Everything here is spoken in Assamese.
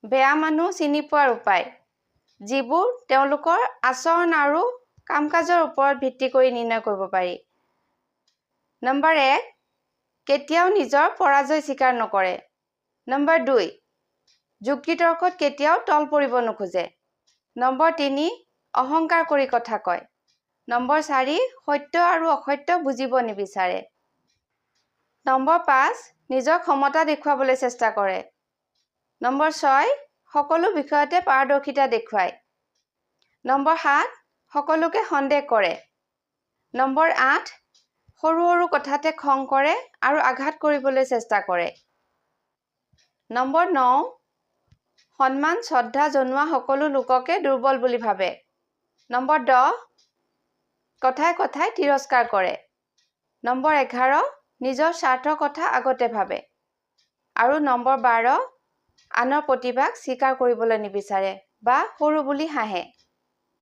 বেয়া মানুহ চিনি পোৱাৰ উপায় যিবোৰ তেওঁলোকৰ আচৰণ আৰু কাম-কাজৰ ওপৰত ভিত্তি কৰি নিৰ্ণয় কৰিব পাৰি। নম্বৰ 1, কেতিয়াও নিজৰ পৰাজয় স্বীকাৰ নকৰে। নম্বৰ 2, যুক্তি-তৰ্কত কেতিয়াও তল পৰিব নোখোজে। নম্বৰ 3, অহংকাৰ কৰি কথা কয়। নম্বৰ 4, সত্য আৰু অসত্য বুজিব নিবিচাৰে। নম্বৰ 5, নিজৰ ক্ষমতা দেখুৱাবলৈ চেষ্টা কৰে। নম্বৰ 6, সকলো বিষয়তে পাৰদৰ্শিতা দেখুৱায়। নম্বৰ 7, সকলোকে সন্দেহ কৰে। নম্বৰ 8, সৰু সৰু কথাতে খং কৰে আৰু আঘাত কৰিবলৈ চেষ্টা কৰে। নম্বৰ 9, সন্মান শ্ৰদ্ধা জনোৱা সকলো লোককে দুৰ্বল বুলি ভাবে। নম্বৰ 10, কথাই কথাই তিৰস্কাৰ কৰে। নম্বৰ 11, নিজৰ স্বাৰ্থৰ কথা আগতে ভাবে। আৰু নম্বৰ 12, আনৰ প্ৰতিভাক স্বীকাৰ কৰিবলৈ নিবিচাৰে বা সৰু বুলি হাঁহে।